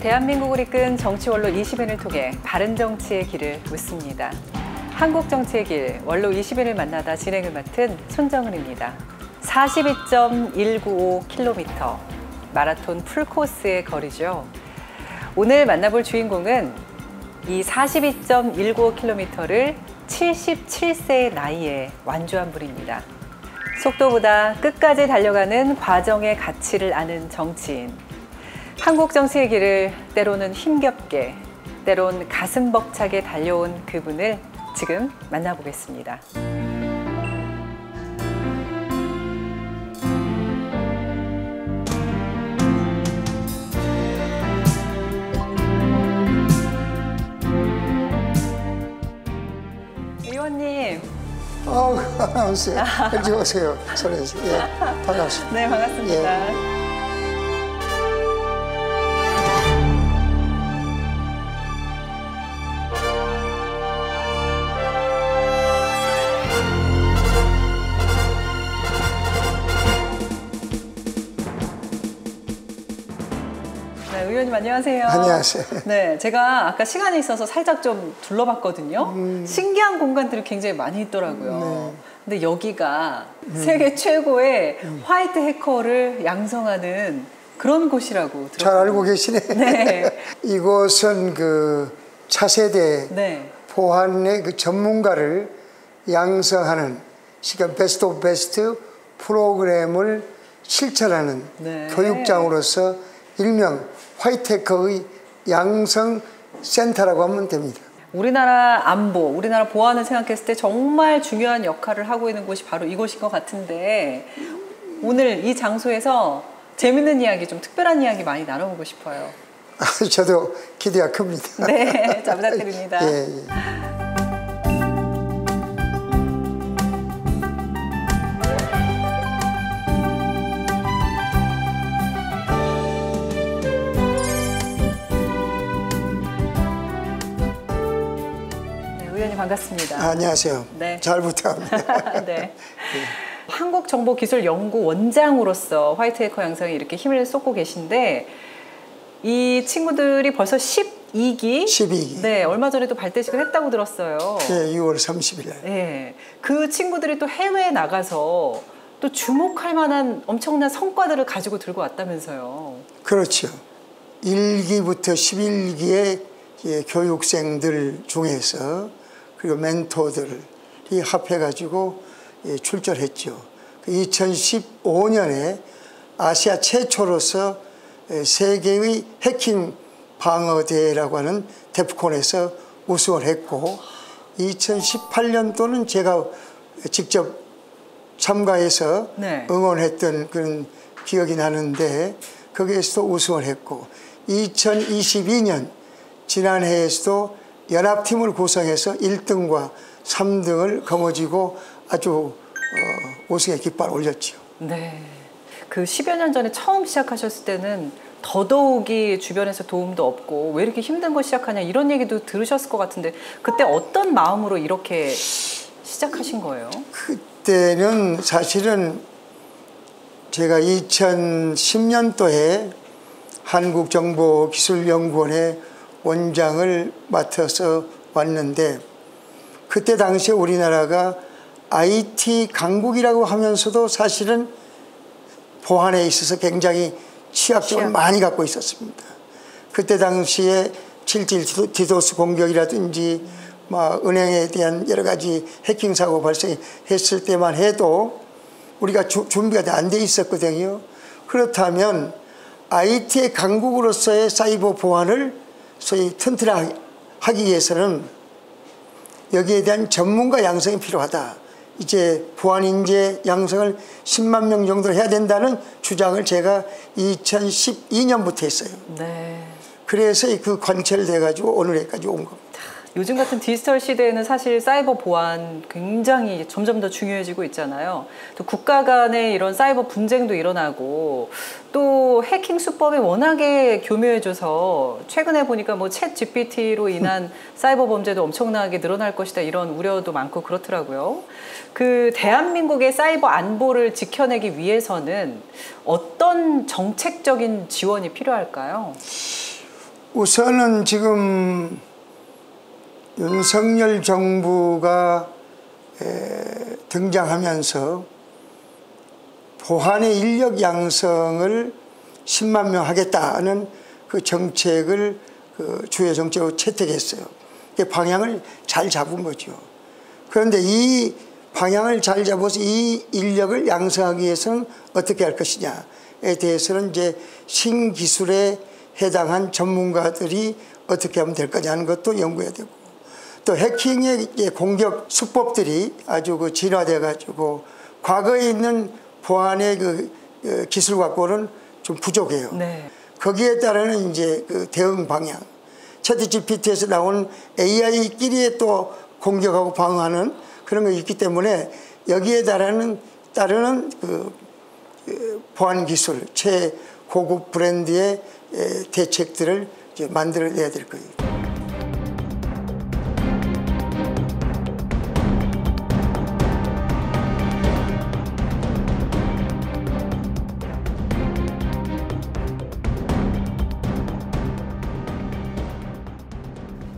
대한민국을 이끈 정치 원로 20인을 통해 바른 정치의 길을 묻습니다. 한국 정치의 길 원로 20인을 만나다 진행을 맡은 손정은입니다. 42.195km 마라톤 풀코스의 거리죠. 오늘 만나볼 주인공은 이 42.195km를 77세의 나이에 완주한 분입니다. 속도보다 끝까지 달려가는 과정의 가치를 아는 정치인. 한국 정치의 길을 때로는 힘겹게, 때론 가슴 벅차게 달려온 그분을 지금 만나보겠습니다. 의원님. 안녕하세요. 일찍 오세요. 설레서. 예, 반갑습니다. 네, 반갑습니다. 예. 의원님 안녕하세요. 안녕하세요. 네, 제가 아까 시간이 있어서 살짝 좀 둘러봤거든요. 신기한 공간들이 굉장히 많이 있더라고요. 네. 근데 여기가 세계 최고의 화이트 해커를 양성하는 그런 곳이라고 들었어요. 잘 알고 계시네. 네. 이곳은 그 차세대 네. 보안의 그 전문가를 양성하는 시간 베스트 오브 베스트 프로그램을 실천하는 네. 교육장으로서 일명 화이트해커의 양성센터라고 하면 됩니다. 우리나라 안보, 우리나라 보안을 생각했을 때 정말 중요한 역할을 하고 있는 곳이 바로 이곳인 것 같은데 오늘 이 장소에서 재밌는 이야기, 좀 특별한 이야기 많이 나눠보고 싶어요. 저도 기대가 큽니다. 네, 잘 부탁드립니다. 예, 예. 반갑습니다. 안녕하세요. 네. 잘 부탁합니다. 네. 한국정보기술연구원장으로서 화이트 해커 양성에 이렇게 힘을 쏟고 계신데 이 친구들이 벌써 12기? 12기. 네, 얼마 전에도 발대식을 했다고 들었어요. 네, 6월 30일 날. 네, 그 친구들이 또 해외에 나가서 또 주목할 만한 엄청난 성과들을 가지고 들고 왔다면서요. 그렇죠. 1기부터 11기의 교육생들 중에서 그리고 멘토들이 합해가지고 출전했죠. 2015년에 아시아 최초로서 세계의 해킹 방어대회라고 하는 데프콘에서 우승을 했고 2018년도는 제가 직접 참가해서 네. 응원했던 그런 기억이 나는데 거기에서도 우승을 했고 2022년 지난해에서도 연합팀을 구성해서 1등과 3등을 거머쥐고 아주 우승의 깃발을 올렸죠. 네. 그 10여 년 전에 처음 시작하셨을 때는 더더욱이 주변에서 도움도 없고 왜 이렇게 힘든 거 시작하냐 이런 얘기도 들으셨을 것 같은데 그때 어떤 마음으로 이렇게 시작하신 거예요? 그때는 사실은 제가 2010년도에 한국정보기술연구원의 원장을 맡아서 왔는데 그때 당시에 우리나라가 IT 강국이라고 하면서도 사실은 보안에 있어서 굉장히 취약점을 많이 갖고 있었습니다. 그때 당시에 실질 디도스 공격이라든지 은행에 대한 여러 가지 해킹 사고 발생했을 때만 해도 우리가 준비가 안 돼 있었거든요. 그렇다면 IT의 강국으로서의 사이버 보안을 소위 튼튼하게 하기 위해서는 여기에 대한 전문가 양성이 필요하다. 이제 보안 인재 양성을 10만 명 정도 해야 된다는 주장을 제가 2012년부터 했어요. 네. 그래서 그 관철 돼가지고 오늘까지 온 겁니다. 요즘 같은 디지털 시대에는 사실 사이버 보안 굉장히 점점 더 중요해지고 있잖아요. 또 국가 간의 이런 사이버 분쟁도 일어나고 또 해킹 수법이 워낙에 교묘해져서 최근에 보니까 뭐 챗 GPT로 인한 사이버 범죄도 엄청나게 늘어날 것이다 이런 우려도 많고 그렇더라고요. 그 대한민국의 사이버 안보를 지켜내기 위해서는 어떤 정책적인 지원이 필요할까요? 우선은 지금 윤석열 정부가 등장하면서 보안의 인력 양성을 10만 명 하겠다는 그 정책을 그 주요 정책으로 채택했어요. 그 방향을 잘 잡은 거죠. 그런데 이 방향을 잘 잡아서 이 인력을 양성하기 위해서는 어떻게 할 것이냐에 대해서는 이제 신기술에 해당한 전문가들이 어떻게 하면 될 거냐는 것도 연구해야 되고, 또 해킹의 공격 수법들이 아주 그 진화돼 가지고 과거에 있는 보안의 그 기술 갖고는 좀 부족해요. 네. 거기에 따르는 이제 그 대응 방향, 채트 GPT에서 나온 AI끼리 또 공격하고 방어하는 그런 거 있기 때문에 여기에 따르는 그 보안 기술, 최고급 브랜드의 대책들을 이제 만들어내야 될 거예요.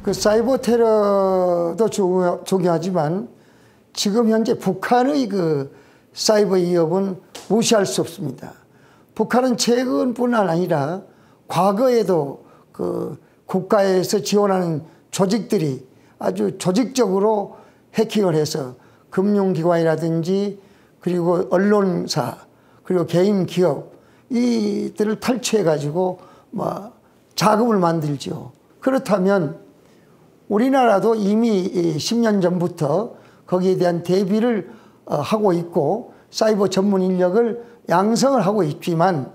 그 사이버 테러도 중요하지만 지금 현재 북한의 그 사이버 위협은 무시할 수 없습니다. 북한은 최근뿐 아니라 과거에도 그 국가에서 지원하는 조직들이 아주 조직적으로 해킹을 해서 금융기관이라든지 그리고 언론사 그리고 개인 기업 이들을 탈취해 가지고 뭐 자금을 만들죠. 그렇다면 우리나라도 이미 10년 전부터 거기에 대한 대비를 하고 있고 사이버 전문 인력을 양성을 하고 있지만,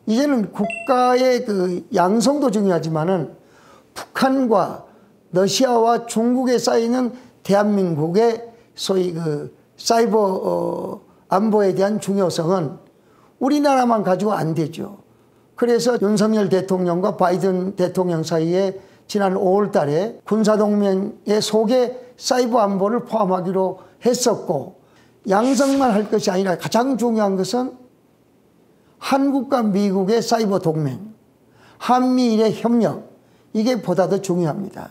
이제는 국가의 그 양성도 중요하지만은 북한과 러시아와 중국에 쌓이는 대한민국의 소위 그 사이버 안보에 대한 중요성은 우리나라만 가지고 안 되죠. 그래서 윤석열 대통령과 바이든 대통령 사이에 지난 5월 달에 군사동맹의 속에 사이버 안보를 포함하기로 했었고, 양성만 할 것이 아니라 가장 중요한 것은 한국과 미국의 사이버 동맹, 한미일의 협력, 이게 보다 더 중요합니다.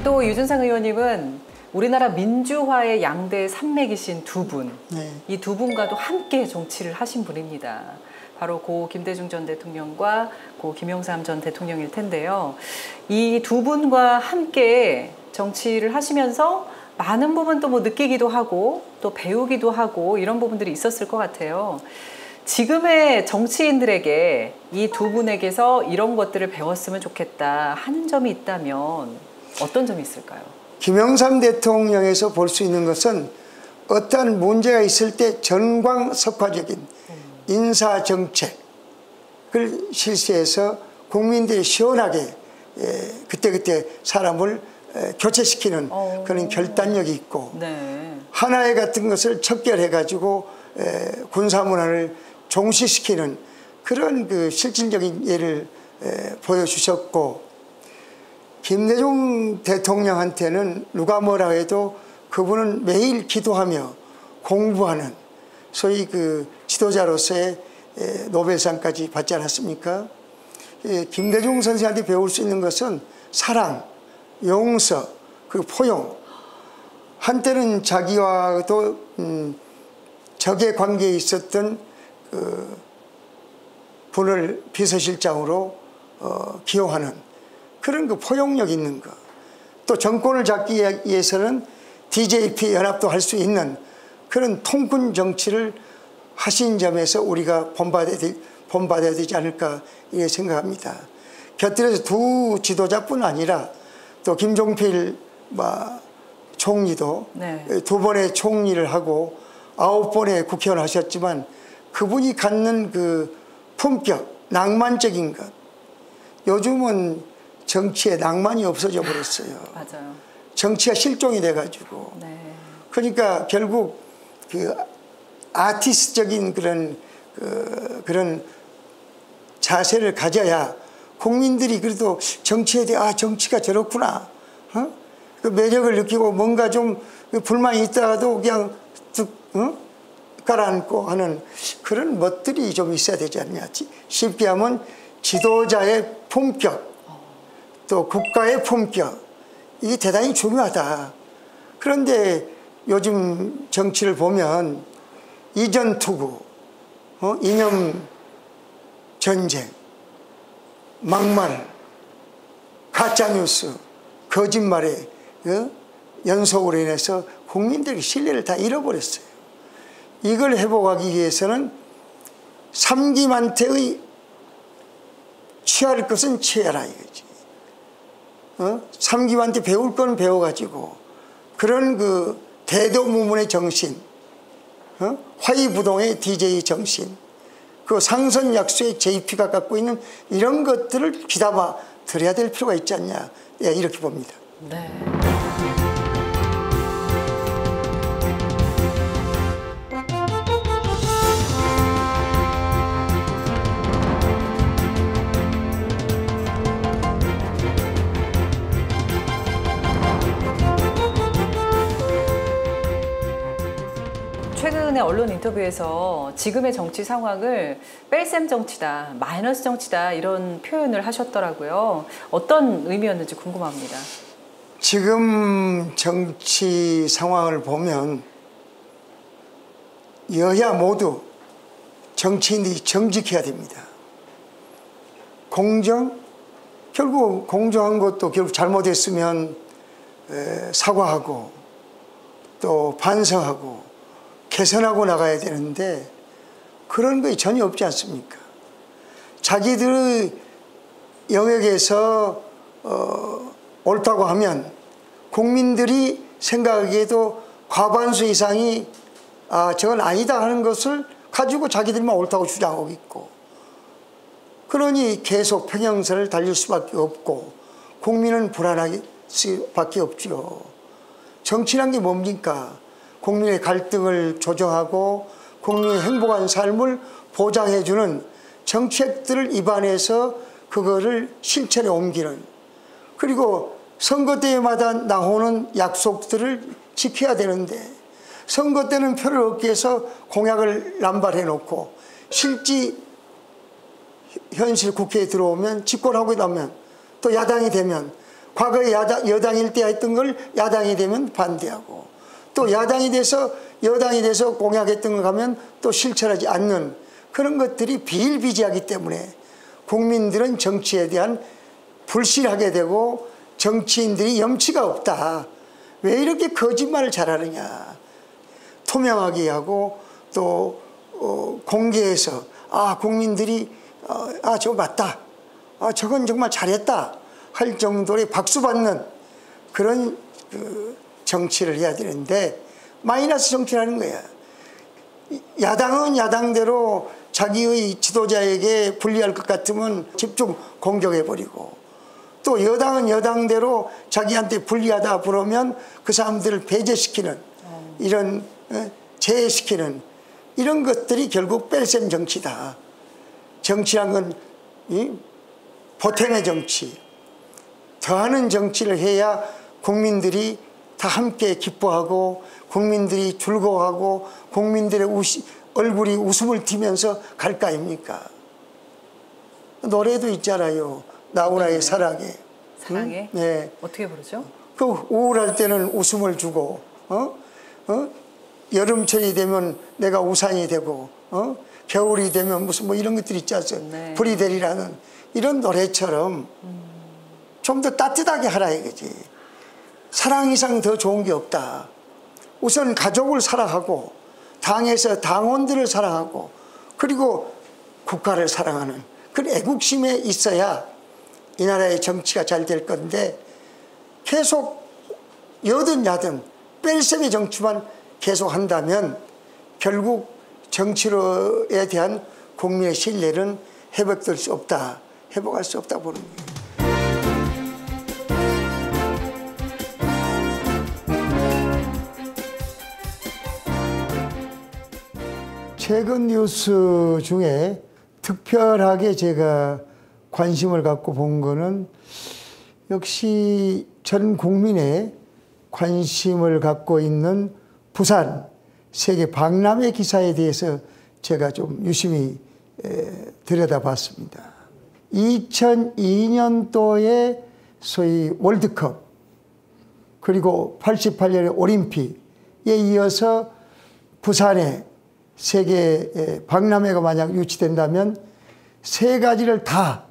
또 유준상 의원님은 우리나라 민주화의 양대 산맥이신 두 분, 이 두 분과도 함께 정치를 하신 분입니다. 바로 고 김대중 전 대통령과 고 김영삼 전 대통령일 텐데요. 이 두 분과 함께 정치를 하시면서 많은 부분 또 뭐 느끼기도 하고 또 배우기도 하고 이런 부분들이 있었을 것 같아요. 지금의 정치인들에게 이 두 분에게서 이런 것들을 배웠으면 좋겠다 하는 점이 있다면 어떤 점이 있을까요? 김영삼 대통령에서 볼 수 있는 것은 어떠한 문제가 있을 때 전광석화적인 인사정책을 실시해서 국민들이 시원하게 그때그때 사람을 교체시키는 그런 결단력이 있고, 네. 하나회 같은 것을 척결해가지고 군사문화를 종식시키는 그런 그 실질적인 예를 보여주셨고, 김대중 대통령한테는 누가 뭐라 해도 그분은 매일 기도하며 공부하는 소위 그 지도자로서의 노벨상까지 받지 않았습니까? 김대중 선생한테 배울 수 있는 것은 사랑, 용서, 그리고 포용. 한때는 자기와도 적의 관계에 있었던 그 분을 비서실장으로 기용하는 그런 그 포용력 있는 거. 또 정권을 잡기 위해서는 DJP 연합도 할 수 있는 그런 통군 정치를 하신 점에서 우리가 본받아야 되지 않을까 이렇게 생각합니다. 곁들여서 두 지도자뿐 아니라 또 김종필 총리도 네. 2번의 총리를 하고 9번의 국회의원 하셨지만 그분이 갖는 그 품격, 낭만적인 것. 요즘은 정치에 낭만이 없어져 버렸어요. 맞아요. 정치가 실종이 돼가지고. 네. 그러니까 결국 그 아티스트적인 그런 자세를 가져야 국민들이 그래도 정치에 대해 정치가 저렇구나, 그 매력을 느끼고 뭔가 좀 불만이 있다가도 그냥 뚝 가라앉고 하는 그런 멋들이 좀 있어야 되지 않냐. 쉽게 하면 지도자의 품격, 또 국가의 품격, 이게 대단히 중요하다. 그런데 요즘 정치를 보면 이전 투구, 이념 전쟁, 막말, 가짜뉴스, 거짓말의 연속으로 인해서 국민들의 신뢰를 다 잃어버렸어요. 이걸 회복하기 위해서는 삼기만태의 취할 것은 취해라 이거지. 삼기만태 배울 건 배워가지고 그런 그 대도무문의 정신, 화이부동의 DJ 정신, 그 상선약수의 JP가 갖고 있는 이런 것들을 귀담아 들어야 될 필요가 있지 않냐, 예, 이렇게 봅니다. 네. 최근에 언론 인터뷰에서 지금의 정치 상황을 뺄셈 정치다, 마이너스 정치다 이런 표현을 하셨더라고요. 어떤 의미였는지 궁금합니다. 지금 정치 상황을 보면 여야 모두 정치인들이 정직해야 됩니다. 공정? 결국 공정한 것도 결국 잘못했으면 사과하고 또 반성하고 개선하고 나가야 되는데 그런 게 전혀 없지 않습니까? 자기들의 영역에서 옳다고 하면 국민들이 생각하기에도 과반수 이상이 저건 아니다 하는 것을 가지고 자기들만 옳다고 주장하고 있고, 그러니 계속 평행선을 달릴 수밖에 없고 국민은 불안할 수밖에 없죠. 정치란 게 뭡니까? 국민의 갈등을 조정하고 국민의 행복한 삶을 보장해주는 정책들을 입안해서 그거를 실천에 옮기는, 그리고 선거 때마다 나오는 약속들을 지켜야 되는데 선거 때는 표를 얻기 위해서 공약을 남발해 놓고 실제 현실 국회에 들어오면 집권하고 나면 또 야당이 되면 과거에 여당일 때 했던 걸 야당이 되면 반대하고 또 야당이 돼서 여당이 돼서 공약했던 거 가면 또 실천하지 않는 그런 것들이 비일비재하기 때문에 국민들은 정치에 대한 불신하게 되고 정치인들이 염치가 없다. 왜 이렇게 거짓말을 잘하느냐. 투명하게 하고 또 공개해서 국민들이 저거 맞다. 저건 정말 잘했다. 할 정도의 박수받는 그런 정치를 해야 되는데 마이너스 정치라는 거야. 야당은 야당대로 자기의 지도자에게 불리할 것 같으면 집중 공격해버리고 또 여당은 여당대로 자기한테 불리하다 그러면 그 사람들을 배제시키는 이런 제외시키는 이런 것들이 결국 뺄셈 정치다. 정치란 건 보탬의 정치, 더하는 정치를 해야 국민들이 다 함께 기뻐하고 국민들이 즐거워하고 국민들의 얼굴이 웃음을 띠면서 갈 거 아닙니까? 노래도 있잖아요. 나훈아의 사랑해. 사랑해? 응? 네. 어떻게 부르죠? 그 우울할 때는 웃음을 주고 여름철이 되면 내가 우산이 되고 겨울이 되면 무슨 뭐 이런 것들이 있지 않습니까? 네. 불이 되리라는 이런 노래처럼 좀 더 따뜻하게 하라 이거지. 사랑 이상 더 좋은 게 없다. 우선 가족을 사랑하고 당에서 당원들을 사랑하고 그리고 국가를 사랑하는 그런 애국심에 있어야 이 나라의 정치가 잘 될 건데 계속 여든 야든 뺄셈의 정치만 계속 한다면 결국 정치로에 대한 국민의 신뢰는 회복될 수 없다. 회복할 수 없다 보는 거예요. 최근 뉴스 중에 특별하게 제가 관심을 갖고 본 거는 역시 전 국민의 관심을 갖고 있는 부산 세계 박람회 기사에 대해서 제가 좀 유심히 들여다봤습니다. 2002년도에 소위 월드컵 그리고 88년의 올림픽에 이어서 부산에 세계 박람회가 만약 유치된다면 세 가지를 다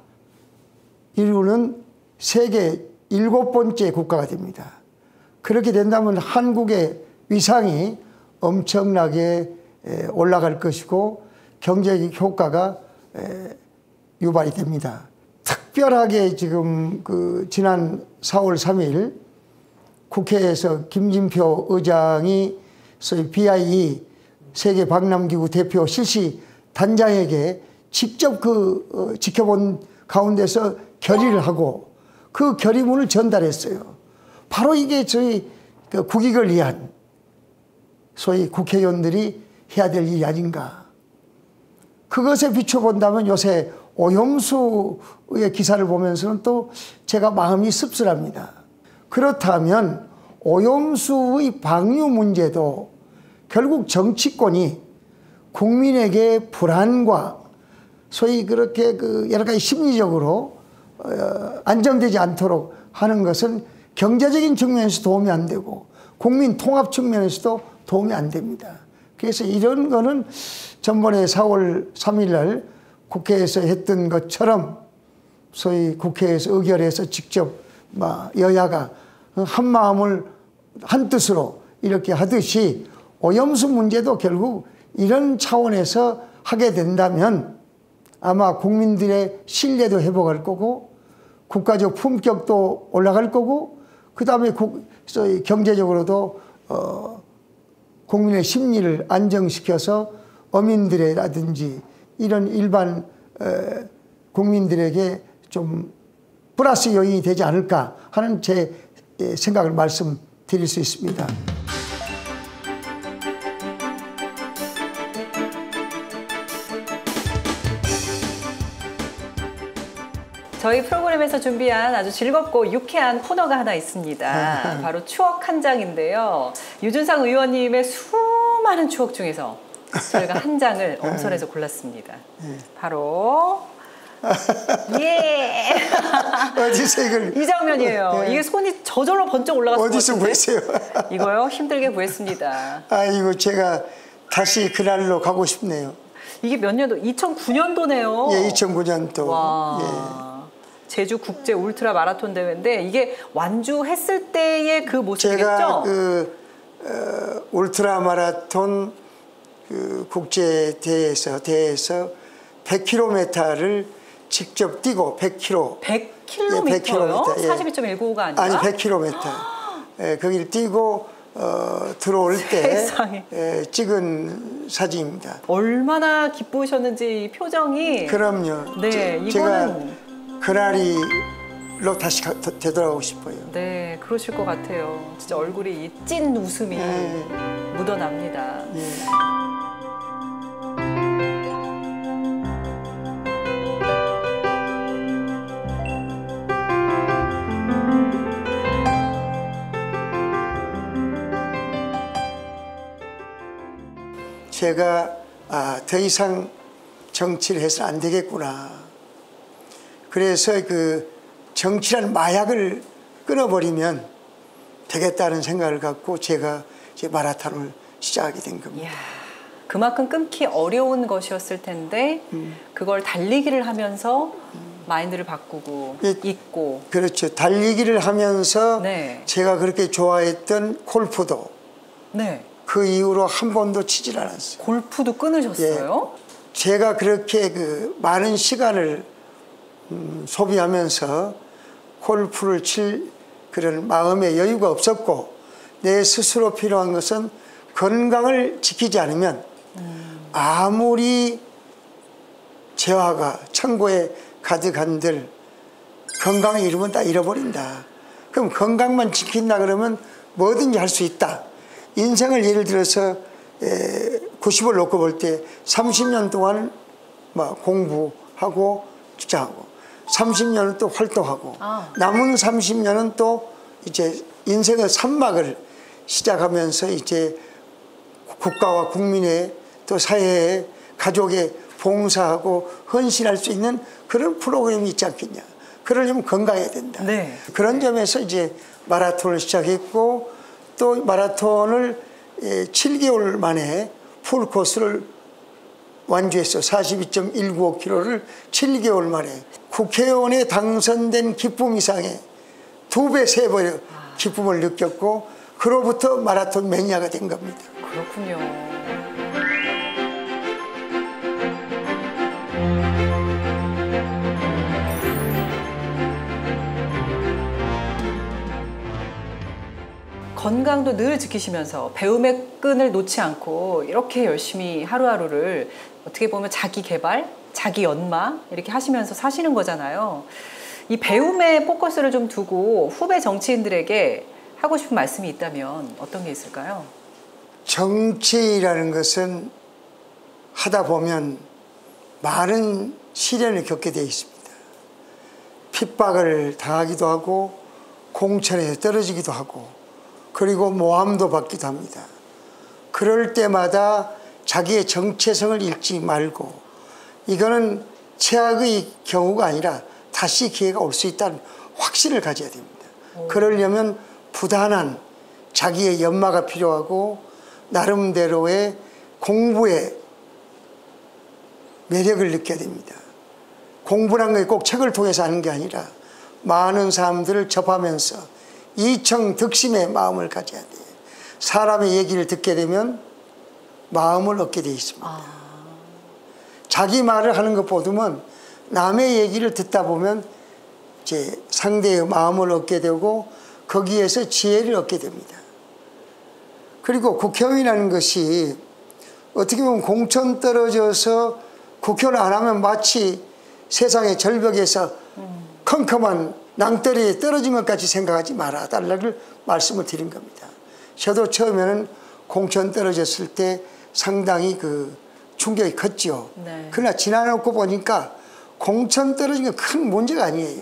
이루는 세계 7번째 국가가 됩니다. 그렇게 된다면 한국의 위상이 엄청나게 올라갈 것이고 경제적 효과가 유발이 됩니다. 특별하게 지금 지난 4월 3일 국회에서 김진표 의장이 소위 BIE 세계 박람기구 대표 실시 단장에게 직접 지켜본 가운데서 결의를 하고 그 결의문을 전달했어요. 바로 이게 저희 국익을 위한 소위 국회의원들이 해야 될 일이 아닌가. 그것에 비춰본다면 요새 오염수의 기사를 보면서는 또 제가 마음이 씁쓸합니다. 그렇다면 오염수의 방류 문제도 결국 정치권이 국민에게 불안과 소위 그렇게 여러 가지 심리적으로 안정되지 않도록 하는 것은 경제적인 측면에서 도움이 안 되고 국민 통합 측면에서도 도움이 안 됩니다. 그래서 이런 거는 전번에 4월 3일 날 국회에서 했던 것처럼 소위 국회에서 의결해서 직접 여야가 한 마음을 한 뜻으로 이렇게 하듯이 오염수 문제도 결국 이런 차원에서 하게 된다면 아마 국민들의 신뢰도 회복할 거고 국가적 품격도 올라갈 거고 그 다음에 경제적으로도 국민의 심리를 안정시켜서 어민들이라든지 이런 일반 국민들에게 좀 플러스 요인이 되지 않을까 하는 제 생각을 말씀드릴 수 있습니다. 저희 프로그램에서 준비한 아주 즐겁고 유쾌한 코너가 하나 있습니다. 바로 추억 한 장인데요. 유준상 의원님의 수많은 추억 중에서 저희가 한 장을 엄선해서 골랐습니다. 바로 예. 어디서 이걸 이 장면이에요. 이게 손이 저절로 번쩍 올라갔어요. 어디서 구했어요? 이거요? 힘들게 구했습니다. 이거 제가 다시 그날로 가고 싶네요. 이게 몇 년도? 2009년도네요. 예, 2009년도. 와. 예. 제주 국제 울트라 마라톤 대회인데 이게 완주했을 때의 그 모습이겠죠? 제가 울트라 마라톤 국제 대회에서 100km를 직접 뛰고 100km. 100km요? 예, 100km. 예. 42.195가 아니라? 아니 100km. 예, 거기를 뛰고 들어올 때 찍은 사진입니다. 얼마나 기쁘셨는지 표정이. 그럼요. 네, 이거는 제가 그날로 다시 되돌아가고 싶어요. 네, 그러실 것 같아요. 진짜 얼굴에 이 찐 웃음이 묻어납니다. 예. 제가 더 이상 정치를 해서 안 되겠구나. 그래서 정치라는 마약을 끊어버리면 되겠다는 생각을 갖고 제가 이제 마라톤을 시작하게 된 겁니다. 이야, 그만큼 끊기 어려운 것이었을 텐데 그걸 달리기를 하면서 마인드를 바꾸고 잊고. 그렇죠. 달리기를 하면서 네. 제가 그렇게 좋아했던 골프도 네. 그 이후로 한 번도 치질 않았어요. 골프도 끊으셨어요? 예. 제가 그렇게 많은 시간을 소비하면서 골프를 칠 그런 마음의 여유가 없었고 내 스스로 필요한 것은 건강을 지키지 않으면 아무리 재화가 천고에 가득한들 건강을 잃으면 다 잃어버린다. 그럼 건강만 지킨다 그러면 뭐든지 할 수 있다. 인생을 예를 들어서 90을 놓고 볼 때 30년 동안 공부하고 직장하고 30년은 또 활동하고 아. 남은 30년은 또 이제 인생의 산막을 시작하면서 이제 국가와 국민의 또 사회에 가족에 봉사하고 헌신할 수 있는 그런 프로그램이 있지 않겠냐. 그러려면 건강해야 된다. 네. 그런 점에서 이제 마라톤을 시작했고 또 마라톤을 7개월 만에 풀 코스를 완주했어요. 42.195km를 7개월 만에. 국회의원에 당선된 기쁨 이상의 2배, 3배의 기쁨을 느꼈고 그로부터 마라톤 매니아가 된 겁니다. 그렇군요. 건강도 늘 지키시면서 배움의 끈을 놓지 않고 이렇게 열심히 하루하루를 어떻게 보면 자기 개발, 자기 연마 이렇게 하시면서 사시는 거잖아요. 이 배움에 포커스를 좀 두고 후배 정치인들에게 하고 싶은 말씀이 있다면 어떤 게 있을까요? 정치라는 것은 하다 보면 많은 시련을 겪게 되어 있습니다. 핍박을 당하기도 하고 공천에서 떨어지기도 하고 그리고 모함도 받기도 합니다. 그럴 때마다 자기의 정체성을 잃지 말고 이거는 최악의 경우가 아니라 다시 기회가 올 수 있다는 확신을 가져야 됩니다. 그러려면 부단한 자기의 연마가 필요하고 나름대로의 공부의 매력을 느껴야 됩니다. 공부란 게 꼭 책을 통해서 하는 게 아니라 많은 사람들을 접하면서 이청득심의 마음을 가져야 돼요. 사람의 얘기를 듣게 되면 마음을 얻게 되어 있습니다. 자기 말을 하는 것보다는 남의 얘기를 듣다 보면 이제 상대의 마음을 얻게 되고 거기에서 지혜를 얻게 됩니다. 그리고 국회의원이라는 것이 어떻게 보면 공천 떨어져서 국회의원 안 하면 마치 세상의 절벽에서 컴컴한 낭떠러리에 떨어진 것까지 생각하지 말아 달라고 말씀을 드린 겁니다. 저도 처음에는 공천 떨어졌을 때 상당히 그 충격이 컸죠. 네. 그러나 지나놓고 보니까 공천 떨어진 건 큰 문제가 아니에요.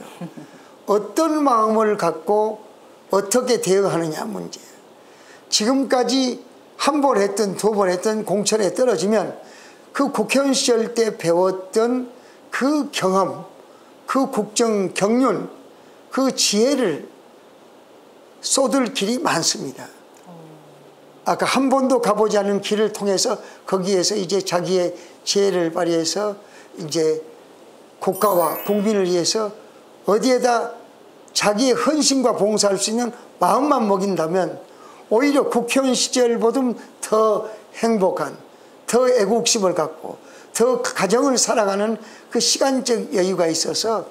어떤 마음을 갖고 어떻게 대응하느냐 문제예요. 지금까지 한 번 했던 두 번 했던 공천에 떨어지면 그 국회의원 시절 때 배웠던 그 경험, 그 국정 경륜, 그 지혜를 쏟을 길이 많습니다. 아까 한 번도 가보지 않은 길을 통해서 거기에서 이제 자기의 지혜를 발휘해서 이제 국가와 국민을 위해서 어디에다 자기의 헌신과 봉사할 수 있는 마음만 먹인다면 오히려 국회의원 시절보다 더 행복한, 더 애국심을 갖고 더 가정을 사랑하는 그 시간적 여유가 있어서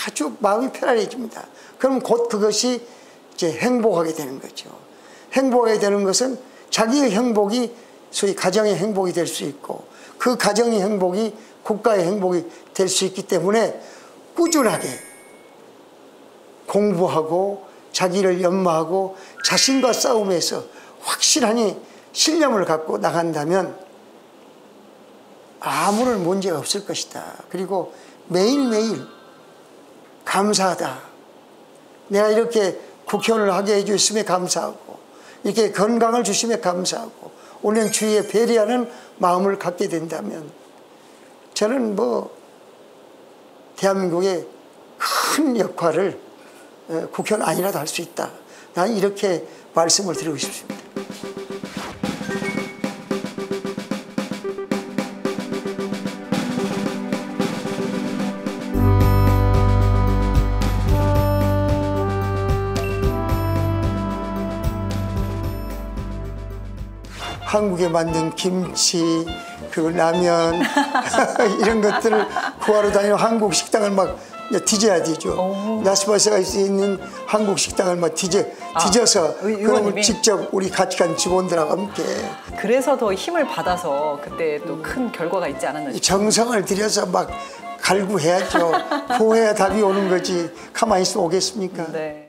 아주 마음이 편안해집니다. 그럼 곧 그것이 이제 행복하게 되는 거죠. 행복하게 되는 것은 자기의 행복이 소위 가정의 행복이 될 수 있고 그 가정의 행복이 국가의 행복이 될 수 있기 때문에 꾸준하게 공부하고 자기를 연마하고 자신과 싸움에서 확실하니 신념을 갖고 나간다면 아무런 문제가 없을 것이다. 그리고 매일매일 감사하다. 내가 이렇게 국회의원을 하게 해주심에 감사하고 이렇게 건강을 주심에 감사하고 오늘 주위에 배려하는 마음을 갖게 된다면 저는 뭐 대한민국의 큰 역할을 국회의원 아니라도 할 수 있다. 난 이렇게 말씀을 드리고 싶습니다. 한국에 만든 김치, 그리고 라면 이런 것들을 구하러 다니는 한국 식당을 막 뒤져야 되죠. 라스베가스에 있는 한국 식당을 막 뒤져서 그럼 직접 우리 같이 간 직원들하고 함께. 그래서 더 힘을 받아서 그때 또 큰 결과가 있지 않았나 싶어요. 정성을 들여서 막 갈구해야죠. 구해야 답이 오는 거지. 가만히 있으면 오겠습니까? 네.